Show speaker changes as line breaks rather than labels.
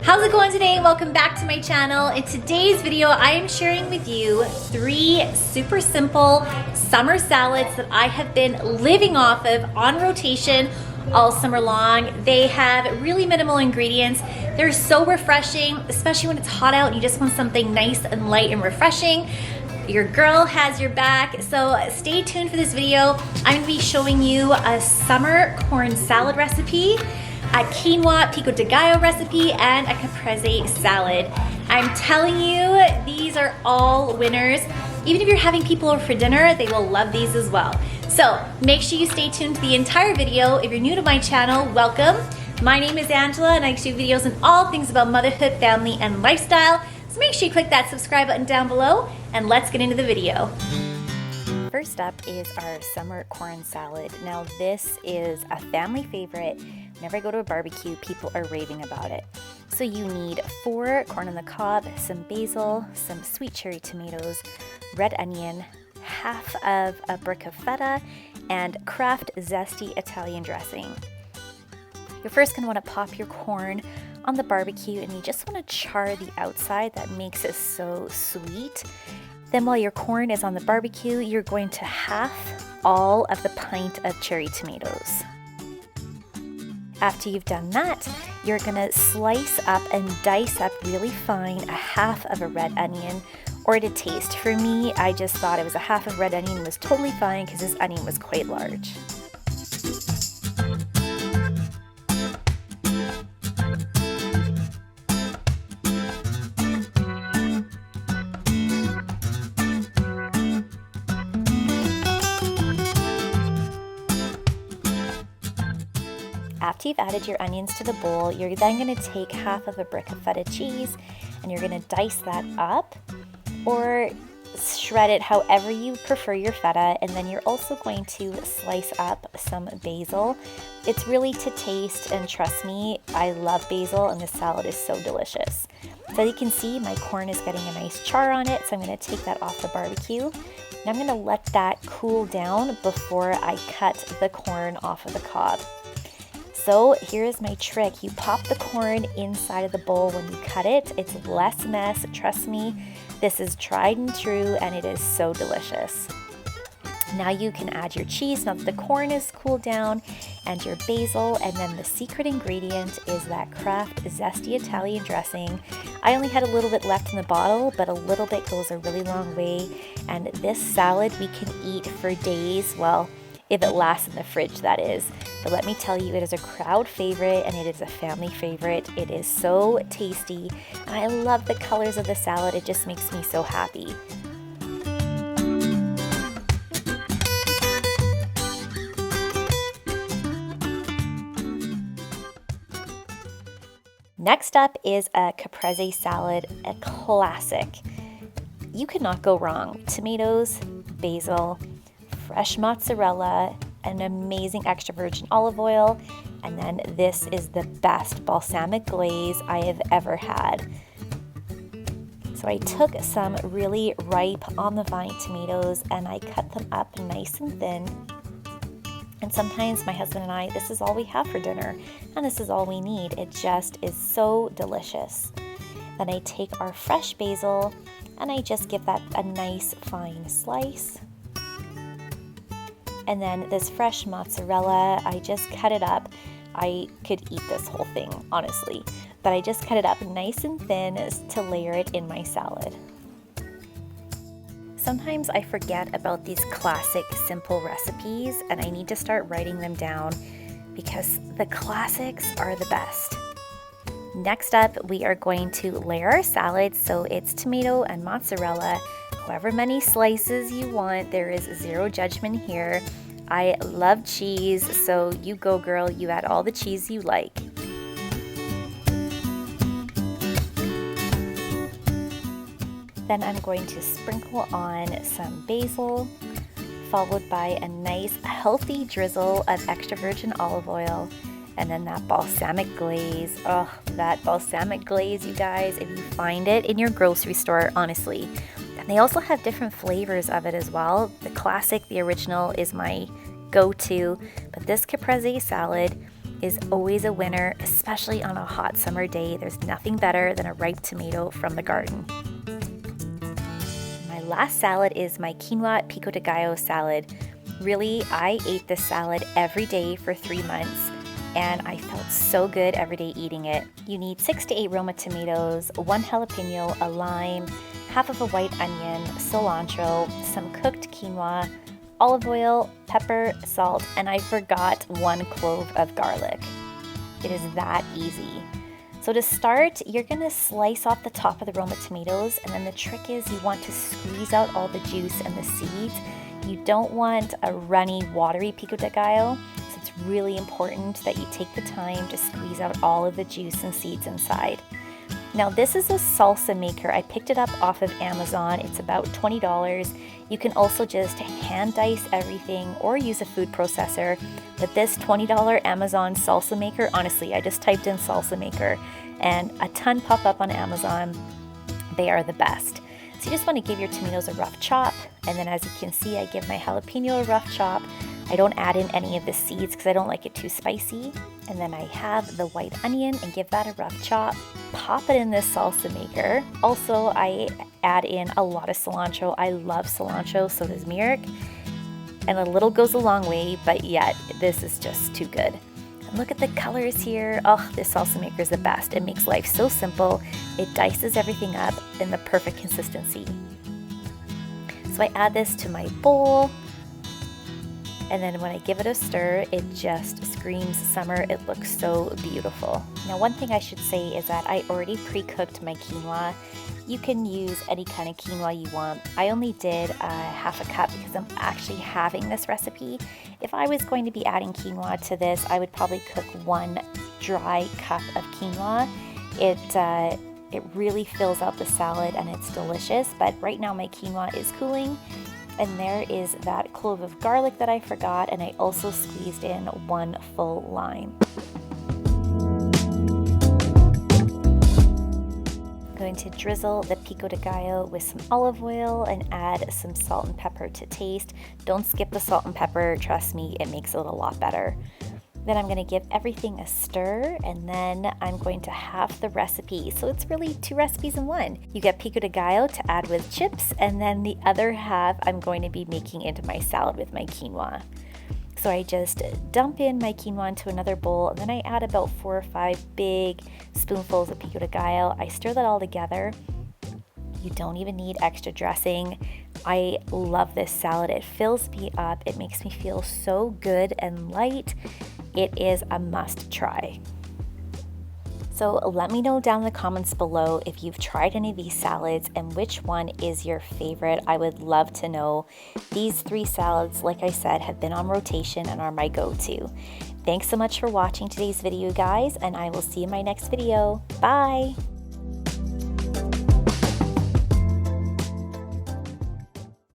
How's it going today? Welcome back to my channel. In today's video, I am sharing with you 3 super simple summer salads that I have been living off of on rotation all summer long. They have really minimal ingredients. They're so refreshing, especially when it's hot out and you just want something nice and light and refreshing. Your girl has your back, so stay tuned for this video. I'm gonna be showing you a summer corn salad recipe, a quinoa pico de gallo recipe, and a caprese salad. I'm telling you, these are all winners. Even if you're having people over for dinner, they will love these as well. So make sure you stay tuned to the entire video. If you're new to my channel, welcome. My name is Angela and I do videos on all things about motherhood, family, and lifestyle. So make sure you click that subscribe button down below and let's get into the video. First up is our summer corn salad. Now this is a family favorite. Whenever I go to a barbecue, people are raving about it. So you need 4 corn on the cob, some basil, some sweet cherry tomatoes, red onion, half of a brick of feta, and Kraft zesty Italian dressing. You're first going to want to pop your corn on the barbecue and you just want to char the outside. That makes it so sweet. Then while your corn is on the barbecue, you're going to half all of the pint of cherry tomatoes. After you've done that, you're gonna slice up and dice up really fine a half of a red onion, or to taste. For me, I just thought it was a half of red onion was totally fine because this onion was quite large. After you've added your onions to the bowl, you're then going to take half of a brick of feta cheese and you're going to dice that up or shred it however you prefer your feta, and then you're also going to slice up some basil. It's really to taste, and trust me, I love basil and this salad is so delicious. So you can see my corn is getting a nice char on it, so I'm going to take that off the barbecue. And I'm going to let that cool down before I cut the corn off of the cob. So here's my trick. You pop the corn inside of the bowl when you cut it. It's less mess, trust me. This is tried and true and it is so delicious. Now you can add your cheese now that the corn is cooled down and your basil, and then the secret ingredient is that Kraft zesty Italian dressing. I only had a little bit left in the bottle, but a little bit goes a really long way, and this salad we can eat for days, well, if it lasts in the fridge, that is. But let me tell you, it is a crowd favorite and it is a family favorite. It is so tasty and I love the colors of the salad. It just makes me so happy. Next up is a caprese salad, a classic. You cannot go wrong. Tomatoes, basil, fresh mozzarella, an amazing extra virgin olive oil, and then this is the best balsamic glaze I have ever had. So I took some really ripe on the vine tomatoes and I cut them up nice and thin. And sometimes my husband and I, this is all we have for dinner and this is all we need. It just is so delicious. Then I take our fresh basil and I just give that a nice fine slice. And then this fresh mozzarella, I just cut it up. I could eat this whole thing, honestly, but I just cut it up nice and thin to layer it in my salad. Sometimes I forget about these classic simple recipes and I need to start writing them down because the classics are the best. Next up, we are going to layer our salad, so it's tomato and mozzarella. However many slices you want, there is zero judgment here. I love cheese, so you go girl, you add all the cheese you like. Then I'm going to sprinkle on some basil, followed by a nice healthy drizzle of extra virgin olive oil, and then that balsamic glaze. Oh, that balsamic glaze, you guys, if you find it in your grocery store, honestly. And they also have different flavors of it as well. The classic, the original, is my go-to, but this caprese salad is always a winner, especially on a hot summer day. There's nothing better than a ripe tomato from the garden. My last salad is my Quinoa Pico de Gallo salad. Really, I ate this salad every day for 3 months, and I felt so good every day eating it. You need 6 to 8 Roma tomatoes, 1 jalapeno, a lime, half of a white onion, cilantro, some cooked quinoa, olive oil, pepper, salt, and I forgot 1 clove of garlic. It is that easy. So to start, you're gonna slice off the top of the Roma tomatoes, and then the trick is you want to squeeze out all the juice and the seeds. You don't want a runny, watery Pico de Gallo, so it's really important that you take the time to squeeze out all of the juice and seeds inside. Now this is a salsa maker. I picked it up off of Amazon. It's about $20. You can also just hand dice everything or use a food processor. But this $20 Amazon salsa maker, honestly, I just typed in salsa maker and a ton pop up on Amazon. They are the best. So you just want to give your tomatoes a rough chop. And then as you can see, I give my jalapeno a rough chop. I don't add in any of the seeds because I don't like it too spicy. And then I have the white onion and give that a rough chop. Pop it in this salsa maker. Also, I add in a lot of cilantro. I love cilantro, so does Mirik. And a little goes a long way, but yet this is just too good. And look at the colors here. Oh, this salsa maker is the best. It makes life so simple. It dices everything up in the perfect consistency. So I add this to my bowl. And then when I give it a stir, it just screams summer. It looks so beautiful. Now, one thing I should say is that I already pre-cooked my quinoa. You can use any kind of quinoa you want. I only did half a cup because I'm actually having this recipe. If I was going to be adding quinoa to this, I would probably cook 1 dry cup of quinoa. It really fills out the salad and it's delicious, but right now my quinoa is cooling. And there is that clove of garlic that I forgot, and I also squeezed in 1 full lime. I'm going to drizzle the Pico de Gallo with some olive oil and add some salt and pepper to taste. Don't skip the salt and pepper, trust me, it makes it a lot better. Then I'm going to give everything a stir, and then I'm going to halve the recipe. So it's really 2 recipes in 1. You get Pico de Gallo to add with chips, and then the other half I'm going to be making into my salad with my quinoa. So I just dump in my quinoa into another bowl, and then I add about 4 or 5 big spoonfuls of Pico de Gallo. I stir that all together. You don't even need extra dressing. I love this salad. It fills me up. It makes me feel so good and light. It is a must try. So let me know down in the comments below if you've tried any of these salads and which one is your favorite. I would love to know. These 3 salads, like I said, have been on rotation and are my go-to. Thanks so much for watching today's video, guys, and I will see you in my next video. Bye!